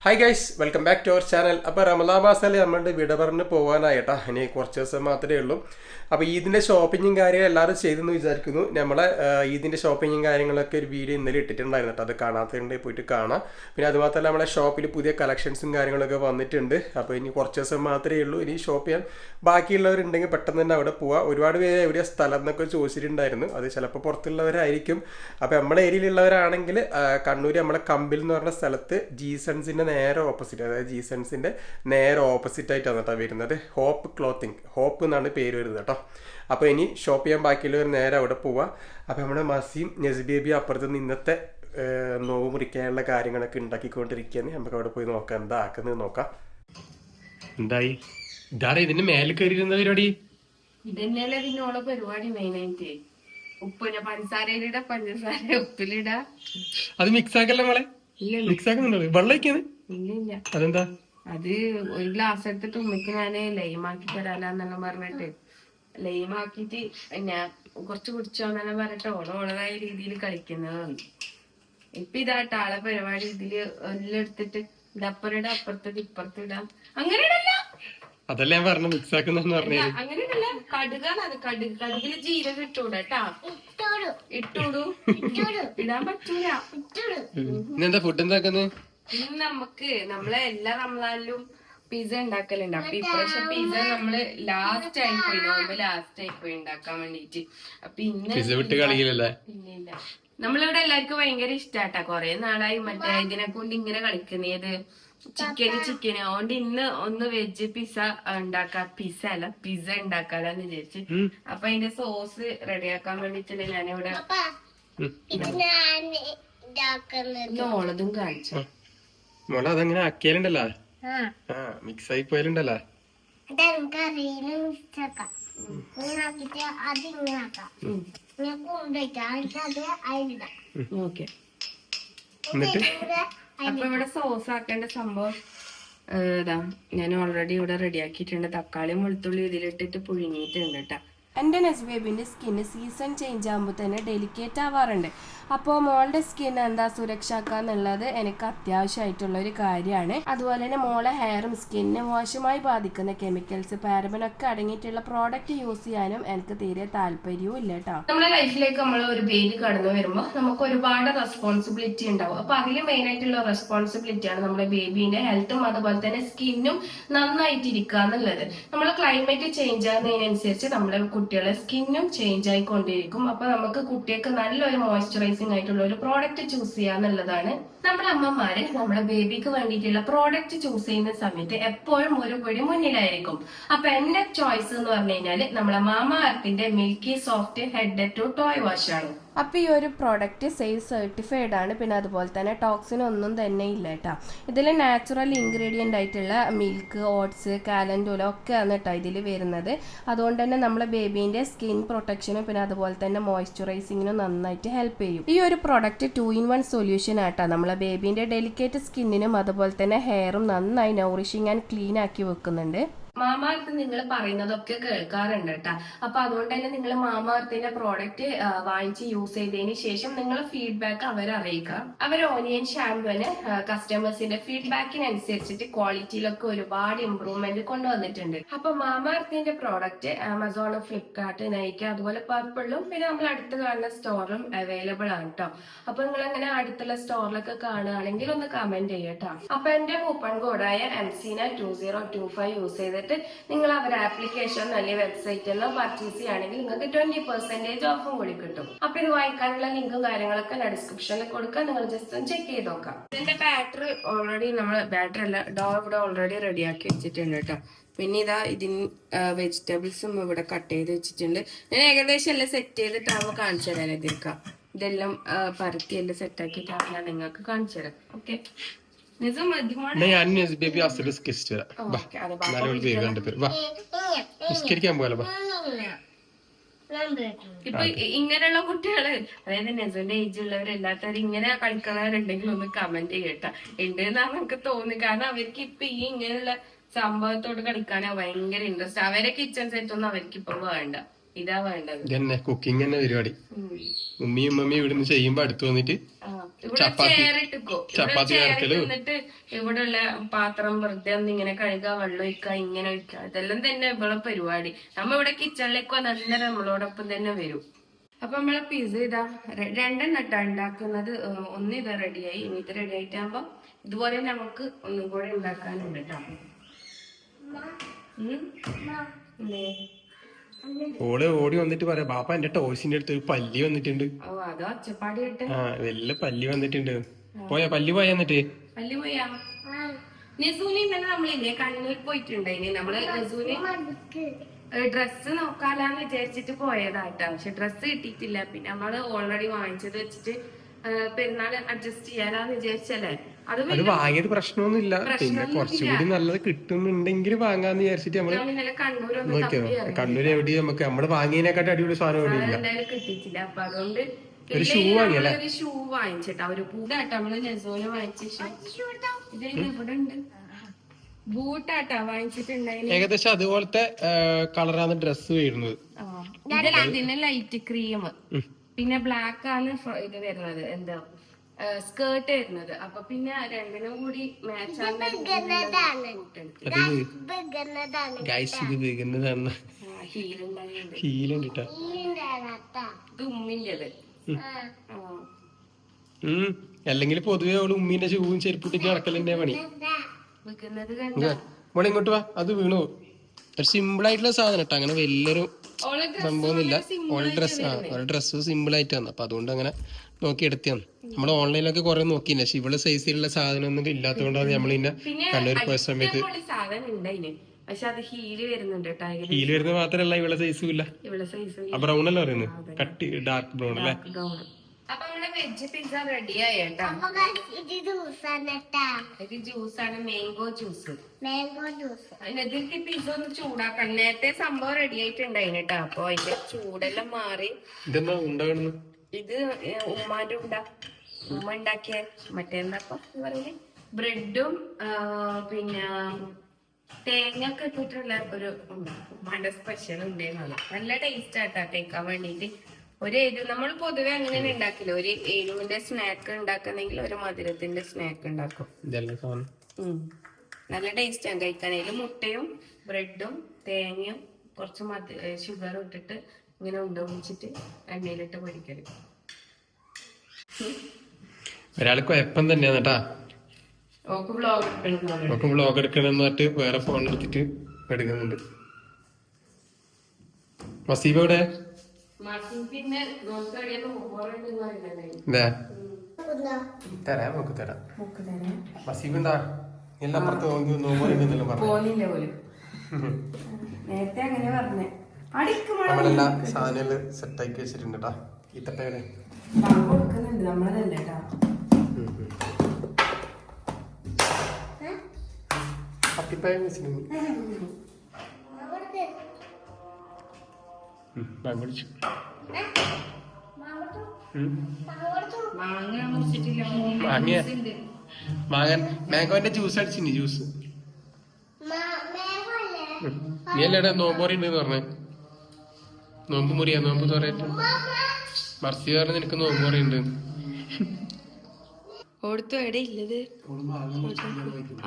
Hi guys, welcome back to our channel. അപ്പോൾ റമദാൻ മാസത്തിൽ നമ്മളുടെ വിട പറഞ്ഞ് പോകാനായിട്ടാ. ഇനി കുറച്ച് ദിവസം മാത്രമേ ഉള്ളൂ. അപ്പോൾ ഈദിൻ്റെ ഷോപ്പിങ്ങും കാര്യങ്ങളും എല്ലാവരും ചെയ്തെന്ന് വിചാരിക്കുന്നു. നമ്മളെ ഈദിൻ്റെ ഷോപ്പിങ്ങും കാര്യങ്ങളൊക്കെ ഒരു വീഡിയോ ഇന്നലെ ഇട്ടിട്ടുണ്ടായിരുന്നു കേട്ടോ. അത് കാണാത്തതുകൊണ്ട് പോയിട്ട് കാണാം. പിന്നെ അതുമാത്രമല്ല നമ്മളെ ഷോപ്പിൽ പുതിയ കളക്ഷൻസും കാര്യങ്ങളൊക്കെ വന്നിട്ടുണ്ട്. അപ്പോൾ ഇനി കുറച്ച് ദിവസം മാത്രമേ ഉള്ളൂ. ഇനി ഷോപ്പ് ചെയ്യാൻ ബാക്കിയുള്ളവരുണ്ടെങ്കിൽ പെട്ടെന്ന് തന്നെ അവിടെ പോവാം. ഒരുപാട് പേര് എവിടെയാണ് സ്ഥലം എന്നൊക്കെ ചോദിച്ചിട്ടുണ്ടായിരുന്നു. അത് ചിലപ്പോൾ പുറത്തുള്ളവരായിരിക്കും. അപ്പോൾ നമ്മുടെ ഏരിയയിലുള്ളവരാണെങ്കിൽ കണ്ണൂർ നമ്മളെ കമ്പിൽ എന്ന് പറഞ്ഞ സ്ഥലത്ത് ജീസൺസിൻ്റെ നേരെ ഓപ്പോസിറ്റ്, അതായത് ജീസൺസിൻ്റെ നേരെ ഓപ്പോസിറ്റ് ആയിട്ടാണ് കേട്ടോ വരുന്നത്. ഹോപ്പ് ക്ലോത്തിങ്, ഹോപ്പ് എന്നാണ് പേര് വരുന്നത് കേട്ടോ. അപ്പോൾ ഇനി ഷോപ്പ് ചെയ്യാൻ ബാക്കിയുള്ളവർ നേരെ അവിടെ പോവുക. അപ്പോൾ നമ്മുടെ മസിയും നസ്ബേബി അപ്പുറത്ത് നിന്ന് ഇന്നത്തെ നോവ് മുറിക്കാനുള്ള കാര്യങ്ങളൊക്കെ ഉണ്ടാക്കിക്കൊണ്ടിരിക്കുകയാണ്. നമുക്ക് അവിടെ പോയി നോക്കാം എന്താ ആക്കുന്നത് നോക്കാം. എന്തായി ഇതാരാ ഇതിന്റെ മേലെ കയറിയിരുന്ന പരിപാടി? ഇതന്നെയല്ലേ ഇതിനോളെ പരിപാടി മെയിനായിട്ട്. ഉപ്പിനെ പഞ്ചസാരയിലിട, പഞ്ചസാര ഉപ്പിലിട. അത് മിക്സ് ആക്കല്ലേ മോളെ? മിക്സ് ആക്കുന്നുണ്ടോ? വെള്ളം ഒഴിക്കാണ്? ഇല്ല, അതെന്താ? അത് ഒരു ഗ്ലാസ് എടുത്തിട്ട് ഉമ്മക്ക് ഞാന് ലൈമാക്കി തരാലെന്നെല്ലാം പറഞ്ഞിട്ട് ലൈമാക്കിട്ട് ഞാൻ കുറച്ച് കുടിച്ചോന്നെല്ലാം പറഞ്ഞിട്ട് ഓളോളതായ രീതിയിൽ കളിക്കുന്നതാണ്. ഇപ്പൊ ഇതാട്ടോ ആളെ പരിപാടി. ഇതില് എല്ലാം എടുത്തിട്ട് ഇതപ്പുറം അപ്പുറത്തേക്ക് ഇപ്പുറത്തിടാം. അങ്ങനെ ഇടല്ല, അതല്ല ഞാൻ പറഞ്ഞു മിക്സ് ആക്കുന്ന പറഞ്ഞു. അങ്ങനെ ഇടല്ല, കടുകാണ് അത്. കടുകില് ജീരകം ഇട്ടൂടാ. ഇട്ടൂടൂ, ഇടാൻ പറ്റൂല. എന്താ ഫുഡ് എന്താക്കുന്നത്? ഇന്ന് നമുക്ക് നമ്മളെ എല്ലാ റംസാനിലും പിസ്സ ഉണ്ടാക്കലുണ്ട്. അപ്പൊ ഇപ്രാവശ്യം പിസ്സ നമ്മള് ലാസ്റ്റ് ആയിപ്പോയി, ലാസ്റ്റ് ആയിപ്പോയി ഉണ്ടാക്കാൻ വേണ്ടിട്ട്. അപ്പൊ ഇന്ന് വിട്ട് കളിയില്ലല്ലേ? ഇല്ല, നമ്മളിവിടെ എല്ലാവർക്കും ഭയങ്കര ഇഷ്ടാട്ടാ. കൊറേ നാളായി മറ്റേ ഇതിനെ കൊണ്ട് ഇങ്ങനെ കളിക്കുന്നത്, ചിക്കന്. അതുകൊണ്ട് ഇന്ന് ഒന്ന് വെജ് പിസ്സ ഉണ്ടാക്കാം. പിസ്സ ഉണ്ടാക്കാലെന്ന് വിചാരിച്ചു. അപ്പൊ അതിന്റെ സോസ് റെഡിയാക്കാൻ വേണ്ടിട്ടല്ലേ ഞാനിവിടെ ഓളതും കാണിച്ചു. മോളെ അതങ്ങനെ ആക്കിയാലുണ്ടല്ലോ, മിക്സ് ആയി പോയാലുണ്ടല്ലോ. ഓക്കെ, അപ്പൊ ഇവിടെ സോസ് ആക്കേണ്ട സംഭവം ഇതാ ഞാൻ ഓൾറെഡി ഇവിടെ റെഡിയാക്കിയിട്ടുണ്ട്. തക്കാളിയും വെളുത്തുള്ളി ഇതിലിട്ടിട്ട് പുഴുങ്ങിയിട്ടുണ്ട് കേട്ടോ. എൻ്റെ നസ്ബേബിൻ്റെ സ്കിന്ന് സീസൺ ചേഞ്ച് ആകുമ്പോൾ തന്നെ ഡെലിക്കേറ്റ് ആവാറുണ്ട്. അപ്പോൾ മോളുടെ സ്കിൻ എന്താ സുരക്ഷാക്കാന്നുള്ളത് എനിക്ക് അത്യാവശ്യമായിട്ടുള്ളൊരു കാര്യമാണ്. അതുപോലെ തന്നെ മോളെ ഹെയറും സ്കിന്നിനെ മോശമായി ബാധിക്കുന്ന കെമിക്കൽസ്, പാരബനൊക്കെ അടങ്ങിയിട്ടുള്ള പ്രോഡക്റ്റ് യൂസ് ചെയ്യാനും എനിക്ക് തീരെ താല്പര്യവും ഇല്ല കേട്ടോ. നമ്മുടെ ലൈഫിലേക്ക് നമ്മൾ ഒരു ബേബി കടന്നു വരുമ്പോൾ നമുക്ക് ഒരുപാട് റെസ്പോൺസിബിലിറ്റി ഉണ്ടാവും. അപ്പൊ അതിൽ മെയിൻ ആയിട്ടുള്ള റെസ്പോൺസിബിലിറ്റിയാണ് നമ്മുടെ ബേബീന്റെ ഹെൽത്തും അതുപോലെ തന്നെ സ്കിന്നും നന്നായിട്ടിരിക്കുക എന്നുള്ളത്. നമ്മൾ ക്ലൈമറ്റ് ചേഞ്ച് ആകുന്നതിനനുസരിച്ച് നമ്മുടെ കുട്ടികളെ സ്കിന്നും ചേഞ്ച് ആയിക്കൊണ്ടിരിക്കും. അപ്പൊ നമുക്ക് കുട്ടികൾക്ക് നല്ലൊരു മോയ്സ്ചറൈസിംഗ് ആയിട്ടുള്ള ഒരു പ്രോഡക്റ്റ് ചൂസ് ചെയ്യാന്നുള്ളതാണ്. നമ്മുടെ അമ്മമാര് നമ്മുടെ ബേബിക്ക് വേണ്ടിയിട്ടുള്ള പ്രോഡക്റ്റ് ചൂസ് ചെയ്യുന്ന സമയത്ത് എപ്പോഴും ഒരു പടി മുന്നിലായിരിക്കും. അപ്പൊ എന്റെ ചോയ്സ് എന്ന് പറഞ്ഞു കഴിഞ്ഞാല് നമ്മളെ മാമ എർത്തിന്റെ milky soft head to toe wash ആണ്. അപ്പോൾ ഈ ഒരു പ്രോഡക്റ്റ് സേഫ് സർട്ടിഫൈഡ് ആണ്. പിന്നെ അതുപോലെ തന്നെ ടോക്സിൻ ഒന്നും തന്നെ ഇല്ല കേട്ടോ. ഇതിൽ നാച്ചുറൽ ഇൻഗ്രീഡിയൻ്റ് ആയിട്ടുള്ള മിൽക്ക്, ഓട്സ്, കാലൻഡുല ഒക്കെ ആണ് കേട്ടോ ഇതിൽ വരുന്നത്. അതുകൊണ്ട് തന്നെ നമ്മളെ ബേബീൻ്റെ സ്കിൻ പ്രൊട്ടക്ഷനും പിന്നെ അതുപോലെ തന്നെ മോയ്സ്ചറൈസിങ്ങിനും നന്നായിട്ട് ഹെൽപ്പ് ചെയ്യും. ഈ ഒരു പ്രോഡക്റ്റ് 2-in-1 സൊല്യൂഷൻ ആട്ടോ. നമ്മളെ ബേബീൻ്റെ ഡെലിക്കേറ്റ് സ്കിന്നിനും അതുപോലെ തന്നെ ഹെയറും നന്നായി നൗറിഷിങ് ആൻഡ് ക്ലീൻ ആക്കി വെക്കുന്നുണ്ട്. മാമാർത്ത് നിങ്ങൾ പറയുന്നതൊക്കെ കേൾക്കാറുണ്ട് കേട്ടാ. അപ്പൊ അതുകൊണ്ട് തന്നെ നിങ്ങൾ മാമാർത്തിന്റെ പ്രോഡക്റ്റ് വാങ്ങിച്ച് യൂസ് ചെയ്തതിന് ശേഷം നിങ്ങൾ ഫീഡ്ബാക്ക് അവരെ അറിയിക്കുക. അവർ ഓനിയൻ ഷാമ്പുവിന് കസ്റ്റമേഴ്സിന്റെ ഫീഡ്ബാക്കിനനുസരിച്ചിട്ട് ക്വാളിറ്റിയിലൊക്കെ ഒരുപാട് ഇമ്പ്രൂവ്മെന്റ് കൊണ്ടുവന്നിട്ടുണ്ട്. അപ്പൊ മാമാർത്തിന്റെ പ്രോഡക്റ്റ് ആമസോൺ, ഫ്ലിപ്കാർട്ട്, നൈക്ക അതുപോലെ പർപ്പിളും പിന്നെ നമ്മൾ അടുത്ത് കാണുന്ന സ്റ്റോറിലും അവൈലബിൾ ആണ് കേട്ടോ. അപ്പൊ നിങ്ങൾ അങ്ങനെ അടുത്തുള്ള സ്റ്റോറിലൊക്കെ കാണുകയാണെങ്കിൽ ഒന്ന് കമന്റ് ചെയ്യട്ടോ. അപ്പൊ എന്റെ കൂപ്പൺ കോഡായ MCNA2025 യൂസ് ചെയ്തിട്ട് നിങ്ങൾ അവരുടെ ആപ്ലിക്കേഷൻ അല്ലെങ്കിൽ വെബ്സൈറ്റിൽ പർച്ചേസ് ചെയ്യുകയാണെങ്കിൽ നിങ്ങൾക്ക് 20% ഓഫും കൂടി കിട്ടും. അപ്പൊ ഇത് വാങ്ങിക്കാനുള്ള ലിങ്കും കാര്യങ്ങളൊക്കെ ഞാൻ ഡിസ്ക്രിപ്ഷനിൽ കൊടുക്കാം. നിങ്ങൾ ജസ്റ്റ് ഒന്ന് ചെക്ക് ചെയ്ത് നോക്കാം. ഇതിന്റെ ബാറ്ററി ഓൾറെഡി നമ്മൾ ബാറ്ററി അല്ല ഡോ ഇവിടെ ഓൾറെഡി റെഡിയാക്കി വെച്ചിട്ടുണ്ട് കേട്ടോ. പിന്നെ ഇതാ ഇതിന് വെജിറ്റബിൾസും ഇവിടെ കട്ട് ചെയ്ത് വെച്ചിട്ടുണ്ട്. ഞാൻ ഏകദേശം എല്ലാം സെറ്റ് ചെയ്തിട്ടാകുമ്പോൾ കാണിച്ചു തരാൻ എതിർക്കാം. ഇതെല്ലാം പരത്തി എല്ലാം സെറ്റാക്കിയിട്ടാണ് ഞാൻ നിങ്ങൾക്ക് കാണിച്ചു തരാം. ഓക്കെ, ഇപ്പൊ ഇങ്ങനെയുള്ള കുട്ടികള്, അതായത് നെസോന്റെ ഏജ് ഉള്ളവർ എല്ലാത്തവരും ഇങ്ങനെ കളിക്കുന്നവരുണ്ടെങ്കിൽ ഒന്ന് കമന്റ് ചെയ്യട്ട ഉണ്ടെന്നാണ് നമുക്ക് തോന്നുന്നത്. കാരണം അവർക്ക് ഇപ്പൊ ഈ ഇങ്ങനെയുള്ള സംഭവത്തോട് കളിക്കാനാ ഭയങ്കര ഇൻട്രസ്റ്റ്. അവരെ കിച്ചൺ സെറ്റ് ഒന്നും അവർക്ക് ഇപ്പൊ വേണ്ട. ഇതാ വേണ്ടത്. ഇതന്നെ കുക്കിംഗ് തന്നെ പരിപാടി. ഉമ്മിയും ഉമ്മയും ഇവിടുന്ന് ചെയ്യുമ്പോ അടുത്ത് വന്നിട്ട് ചപ്പാത്തി കറക്കലും ഇവിടെയുള്ള പാത്രം വെറുതെ ഒന്ന് ഇങ്ങനെ കഴുകുക, വെള്ളം ഒഴിക്കുക, ഇങ്ങനെ ഒഴിക്കുക, ഇതെല്ലാം തന്നെ ഇവിടെ പരിപാടി. നമ്മ ഇവിടെ കിച്ചണിലേക്ക് വന്ന് അന്നേരം നമ്മളോടൊപ്പം തന്നെ വരും. അപ്പൊ നമ്മളെ പിസ്സ ഇതാ 2 ഇട്ടാ ഉണ്ടാക്കുന്നത്. ഒന്ന് ഇതാ റെഡിയായി. ഇനി ഇത് റെഡി ആയിട്ടാകുമ്പോ ഇതുപോലെ നമുക്ക് ഒന്നും കൂടെ ഉണ്ടാക്കാനുണ്ട് കേട്ടോ. ഓള് ഓടി വന്നിട്ട് പറയാ ബാപ്പ എന്റെ ടോയ്സിന്റെ അടുത്ത് ഒരു പല്ലി വന്നിട്ടുണ്ട്. ഓ അതോ ഒച്ചപ്പാടി കേട്ടെ. ആ വല്ല പല്ലി വന്നിട്ടുണ്ട്. പോയാ പല്ലി പോയാ എന്നിട്ട് പല്ലി പോയാ. നെസൂന് ഇന്നലെ നമ്മളില്ലേ കണ്ണൂർ പോയിട്ടുണ്ടായിന്. നമ്മള് നെസൂന് ഡ്രസ്സ് നോക്കാലാന്ന് വിചാരിച്ചിട്ട് പോയതാട്ടാ. പക്ഷെ ഡ്രസ്സ് കിട്ടിയിട്ടില്ല. പിന്നെ നമ്മള് ഓൾറെഡി വാങ്ങിച്ചത് വെച്ചിട്ട് പെരുന്നാൾ അഡ്ജസ്റ്റ് ചെയ്യാനാന്ന് വിചാരിച്ചല്ലേ. അത് വാങ്ങിയത് പ്രശ്നമൊന്നുമില്ല. പിന്നെ കുറച്ചുകൂടി നല്ലത് കിട്ടുന്നുണ്ടെങ്കിൽ വാങ്ങാന്ന് വിചാരിച്ചിട്ട് നമ്മള് നോക്കിയത്. കണ്ണൂർ എവിടെയും നമുക്ക് നമ്മള് വാങ്ങിയതിനെക്കാട്ടും അടിപൊളി സാധനം എവിടെയില്ല. എന്തായാലും കിട്ടിയിട്ടില്ല. അപ്പൊ അതുകൊണ്ട് ഒരു ഷൂ വാങ്ങിയല്ലേ? ഒരു ഷൂ വാങ്ങിച്ചിട്ടാ. ഒരു ബൂട്ടാട്ടാ നമ്മള് നെസോന് വാങ്ങിച്ച ഇത് ഇവിടെ ഉണ്ട്. ബൂട്ടാട്ടാ വാങ്ങിച്ചിട്ടുണ്ടായിരുന്നു. ഏകദേശം അതുപോലത്തെ കളറാണ് ഡ്രസ്സ് വരുന്നത്. ഇതിന് ലൈറ്റ് ക്രീം, പിന്നെ ബ്ലാക്ക് ആണ് ഇത് വരുന്നത്, എന്താ സ്കേർട്ട് വരുന്നത്. അപ്പൊ പിന്നെ രണ്ടിനും കൂടി മാച്ച് ഉമ്മിൻ്റെത്. അല്ലെങ്കിൽ പൊതുവെ അവള് ഉമ്മീന്റെ ഷൂവും ചെരുപ്പിട്ടിട്ട് നടക്കലിന്റെ പണി. മോളെ ഇങ്ങോട്ട് വാ. അത് വീണു. ഒരു സിമ്പിൾ ആയിട്ടുള്ള സാധനം കേട്ടോ. അങ്ങനെ വലിയൊരു സംഭവമൊന്നുമില്ല. ഓൾ ഡ്രസ്സ് സിമ്പിൾ ആയിട്ട് വന്നു. അപ്പൊ അതുകൊണ്ട് അങ്ങനെ നോക്കി എടുത്തിയാണ്. നമ്മൾ ഓൺലൈനിലൊക്കെ കുറെ നോക്കിയില്ല. പക്ഷെ ഇവളെ സൈസിലുള്ള സാധനം ഒന്നും ഇല്ലാത്തതുകൊണ്ടാണ് നമ്മൾ ഇന്നെ കണ്ണൂർ പോയ സമയത്ത്. പക്ഷെ അത് ഹീല് വരുന്നുണ്ട്. ഹീല് വരുന്നത് മാത്രല്ല ഇവളെ സൈസും ഇല്ല. ബ്രൗൺ അല്ല പറയുന്നത്, കട്ടി ഡാർക്ക് ബ്രൗൺ അല്ലേ. അപ്പൊ നമ്മുടെ വെജ് പിസ്സ റെഡി ആയിട്ടാ. ഇത് ജ്യൂസാണ്, മാംഗോ ജ്യൂസ്. ഇതിലേക്ക് പിസ്സ ഒന്ന് ചൂടാക്കണം. നേരത്തെ സംഭവം റെഡി ആയിട്ടുണ്ടായിന് കേട്ടോ. അപ്പൊ അതിന്റെ ചൂടെല്ലാം മാറി. ഇത് ഉമ്മാന്റെ ഉമ്മ ഉണ്ടാക്കിയ മറ്റേന്താ പറയുന്നത്, ബ്രെഡും പിന്നെ തേങ്ങ ഒക്കെ ഇട്ടിട്ടുള്ള ഒരു ഉമ്മാന്റെ സ്പെഷ്യൽ ഉണ്ടായിരുന്നു. നല്ല ടേസ്റ്റ് ആട്ടാ കേൾക്കാൻ വേണ്ടിട്ട്. ഒരു എരിവ് നമ്മൾ പൊതുവെ അങ്ങനെ ഉണ്ടാക്കില്ല. ഒരു എരിവിന്റെ സ്നാക്ക് ഉണ്ടാക്കുന്നെങ്കിൽ ഒരു മധുരത്തിന്റെ സ്നാക്ക് ഉണ്ടാക്കും. നല്ല ടേസ്റ്റ് ആണ് കഴിക്കാൻ. അതിൽ മുട്ടയും ബ്രെഡും തേങ്ങയും കുറച്ച് ഷുഗറും ഇട്ടിട്ട് ഇങ്ങനെ ഉണ്ടോച്ചിട്ട് എണ്ണയിലിട്ട് പൊരിക്കല്. ഒരാൾക്ക് കുഴപ്പം തന്നെയാണ് കേട്ടാ. വ്ളോഗ് എടുക്കണം പറഞ്ഞിട്ട് വേറെ ഫോൺ എടുത്തിട്ട് എടുക്കുന്നുണ്ട്. മസീബ് എവിടെ? തരാം നോക്ക് തരാം. മസീബ് ഉണ്ടാ എല്ലാം അപ്പുറത്ത് നമ്മളെല്ലാം സാധനങ്ങള് സെറ്റാക്കി വെച്ചിട്ടുണ്ട് കേട്ടാ. ഈത്തപ്പയുടെ പത്തിപ്പായ വെച്ചിട്ടുണ്ട്. മാംഗോന്റെ ജ്യൂസ് അടിച്ചിന്. ജ്യൂസ് നീ അല്ലേടാ നോമ്പ് പറയുന്നുണ്ടെന്ന് പറഞ്ഞേ. നോമ്പ് മുറിയാ നോമ്പ് തുറയിട്ട് മർസി പറഞ്ഞ നിനക്ക് നോമ്പ് പറയുന്നുണ്ട്. ഓടുത്തു എവിടെ ഇല്ലത്?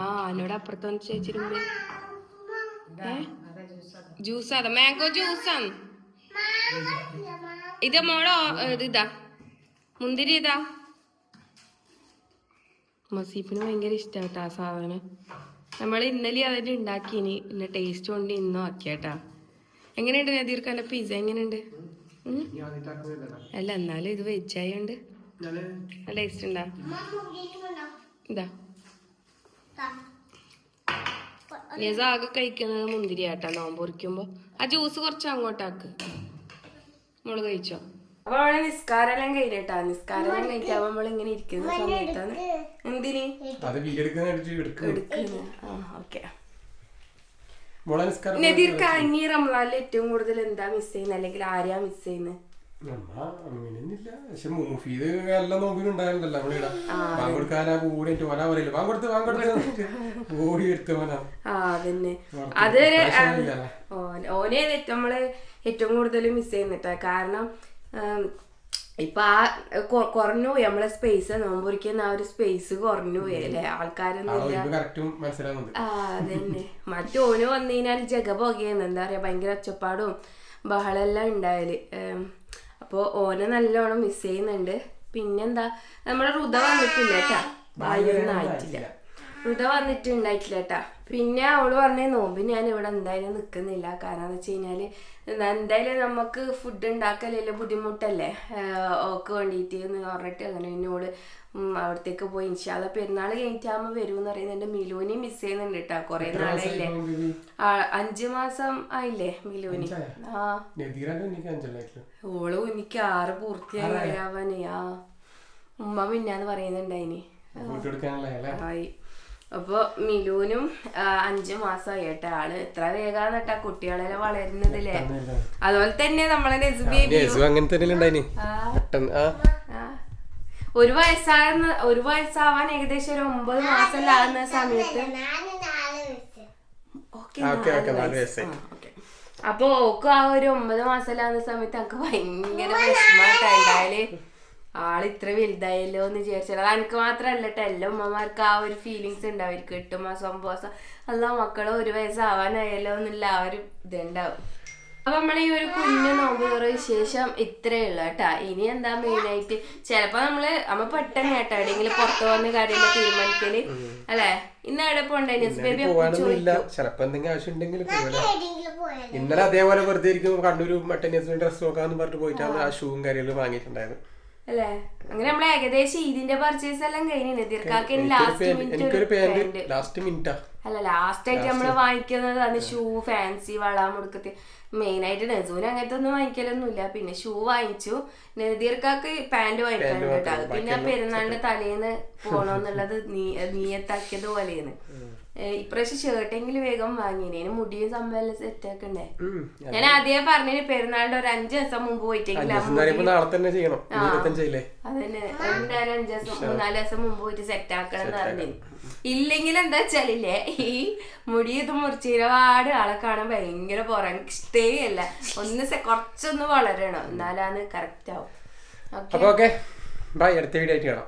ആ എന്നോട് അപ്പുറത്തോന്ന് ചേച്ചിരുമ്പോ ജ്യൂസ്. അതാ മാംഗോ ജ്യൂസാണ് ഇത്. മോളോ ഇതാ മുന്തിരി. ഇതാ മസീഫിന് ഭയങ്കര ഇഷ്ടാട്ടാ ആ സാധനം. നമ്മൾ ഇന്നലെ അതിന് ഉണ്ടാക്കിനി. പിന്നെ ടേസ്റ്റ് കൊണ്ട് ഇന്നും ആക്കിയാട്ടാ. എങ്ങനെയുണ്ട് നദീർക്കാന്റെ പിസ്സ? എങ്ങനെയുണ്ട്? അല്ല എന്നാലും ഇത് വെജായോണ്ട് നല്ല ടേസ്റ്റ് ഉണ്ടാ. ഇതാ ആകെ കഴിക്കുന്നത് മുന്തിരി ആട്ടാ നോമ്പ് കുറിക്കുമ്പോ. ആ ജ്യൂസ് കുറച്ച് അങ്ങോട്ടാക്ക്. നമ്മള് കഴിച്ചോ? അപ്പൊ അവളെ നിസ്കാരെല്ലാം കഴിഞ്ഞിട്ടാ. നിസ്കാരെല്ലാം കഴിക്കാൻ നമ്മൾ ഇങ്ങനെ ഇരിക്കുന്ന സമയത്താണ് എന്തിന് നദീർക്ക് അഞ്ഞി റംസാനിൽ ഏറ്റവും കൂടുതൽ എന്താ മിസ് ചെയ്യുന്നത്, അല്ലെങ്കിൽ ആരെയാ മിസ് ചെയ്യുന്നത്? അതന്നെ. അതൊരു ഓനെ നമ്മള് ഏറ്റവും കൂടുതൽ മിസ് ചെയ്യുന്നിട്ടാ. കാരണം ഇപ്പൊ ആ കുറഞ്ഞു പോയി നമ്മളെ സ്പേസ്, നോമ്പൊരിക്കുന്ന ആ ഒരു സ്പേസ് കുറഞ്ഞു പോയി അല്ലേ, ആൾക്കാരൊന്നും ഇല്ല. അതന്നെ. മറ്റോന് വന്നു കഴിഞ്ഞാൽ ജഗ പുകയെന്ന് എന്താ പറയാ, ഭയങ്കര ഒച്ചപ്പാടും ബഹളെല്ലാം ഉണ്ടായാല്. അപ്പൊ ഓനെ നല്ലോണം മിസ് ചെയ്യുന്നുണ്ട്. പിന്നെന്താ, നമ്മുടെ ഋത വന്നിട്ടില്ല കേട്ടാ, വായൊന്നും ആയിട്ടില്ല, ഋത വന്നിട്ടുണ്ടായിട്ടില്ല കേട്ടാ. പിന്നെ അവള് പറഞ്ഞ നോമ്പ് ഞാൻ ഇവിടെ എന്തായാലും നിക്കുന്നില്ല, കാരണം എന്ന് വെച്ച് കഴിഞ്ഞാല് എന്തായാലും നമുക്ക് ഫുഡ് ഉണ്ടാക്കലല്ലേ ബുദ്ധിമുട്ടല്ലേ, ഓക്ക് വേണ്ടിയിട്ട് എന്ന് പറഞ്ഞിട്ട് അങ്ങനെ എന്നോട് അവിടത്തേക്ക് പോയി. ഇൻഷാല്ല പെരുന്നാൾ കഴിഞ്ഞിട്ടാകുമ്പോ വരുമെന്ന് പറയുന്നുണ്ട്. മിലുവിനെ മിസ് ചെയ്യുന്നുണ്ട് കേട്ടാ, കൊറേ നാളായില്ലേ, 5 മാസം ആയില്ലേ മിലുവിന്. ഓള് എനിക്ക് 6 പൂർത്തിയാവാനേ. ഉമ്മ പിന്നാന്ന് പറയുന്നുണ്ടായിനി. അപ്പൊ മിലുവിനും 5 മാസമായി കേട്ടാ. ആള് എത്ര വേഗാന്നിട്ടാ കുട്ടികളെല്ലാം വളരുന്നതില്ലേ. അതുപോലെ തന്നെ നമ്മളെ ഒരു വയസ്സാവാൻ ഏകദേശം ഒരു 9 മാസം ആകുന്ന സമയത്ത് അപ്പൊ ഓക്ക് ആ ഒരു 9 മാസമാകുന്ന സമയത്ത് എനിക്ക് ഭയങ്കര വിഷമമായിട്ടായാല് ആള് ഇത്ര വലുതായല്ലോ എന്ന് വിചാരിച്ചത്. അത് എനിക്ക് മാത്രല്ല കേട്ടോ, എല്ലാ ഉമ്മമാർക്ക് ആ ഒരു ഫീലിങ്സ് ഉണ്ടാവും. 8 മാസം 9 മാസം അല്ല മക്കള് 1 വയസ്സാവാനായല്ലോ എന്നുള്ള ആ ഒരു ഇതുണ്ടാവും. അപ്പൊ നമ്മളെ ഈ ഒരു കുഞ്ഞു നോമ്പ് തുറ വിശേഷം ഇത്രേ ഉള്ളു കേട്ടാ. ഇനി എന്താ മെയിനായിട്ട് ചിലപ്പോ നമ്മ പെട്ടെന്ന് കേട്ടോ എവിടെയെങ്കിലും പുറത്തു പോകുന്ന കാര്യങ്ങൾ തീരുമാനിക്കല് അല്ലെ. ഇന്ന് എവിടെ പോണ്ടേ ബേബി? ഇന്നലെ അതേപോലെ വെറുതെ ഇരിക്കും, കണ്ണൂർ ഡ്രസ് നോക്കാന്ന് പറഞ്ഞിട്ട് പോയിട്ടാണ് ആ ഷൂവും കാര്യങ്ങളും വാങ്ങിയിട്ടുണ്ടായത് അല്ലേ. അങ്ങനെ നമ്മള് ഏകദേശം ഇതിന്റെ പർച്ചേസ് എല്ലാം കഴിഞ്ഞു. തീർക്കാക്കി ലാസ്റ്റ് ആയിട്ട് നമ്മള് വാങ്ങിക്കുന്നത് അത് ഷൂ, ഫാൻസി, വള, മുടുക്കത്തി. മെയിൻ ആയിട്ട് നെസൂന് അങ്ങനത്തെ ഒന്നും വാങ്ങിക്കലൊന്നുമില്ല. പിന്നെ ഷൂ വാങ്ങിച്ചു, നദീർക്കാക്ക് പാന്റ് വാങ്ങിക്കാനുണ്ട് കേട്ടോ. അത് പിന്നെ പെരുന്നാളിന്റെ തലേന്ന് പോണോന്നുള്ളത് നീയത്താക്കിയത് പോലെയാണ്. ഇപ്രാവശ്യം ഷർട്ടെങ്കിലും വേഗം വാങ്ങിനേന്, മുടിയും സംഭവം സെറ്റ് ആക്കണ്ടേ. ഞാൻ ആദ്യമേ പറഞ്ഞതിന് പെരുന്നാളിന്റെ ഒരു 5 ദിവസം മുമ്പ് പോയിട്ടെങ്കിൽ അതന്നെ എന്തായാലും 5 ദിവസം 3-4 ദിവസം മുമ്പ് പോയിട്ട് സെറ്റ് ആക്കണം എന്ന് പറഞ്ഞു. ഇല്ലെങ്കിൽ എന്താ വെച്ചാലില്ലേ, ഈ മുടി ഇത് മുറിച്ച് ഒരുപാട് ആളെ കാണാൻ ഭയങ്കര പോരാ, എനിക്ക് ഇഷ്ടേ അല്ല. കുറച്ചൊന്ന് വളരണം, എന്നാലാണ് കറക്റ്റ് ആവും. ഓക്കെ ബൈ, അടുത്ത വീഡിയോ ആയിട്ട് കാണാം.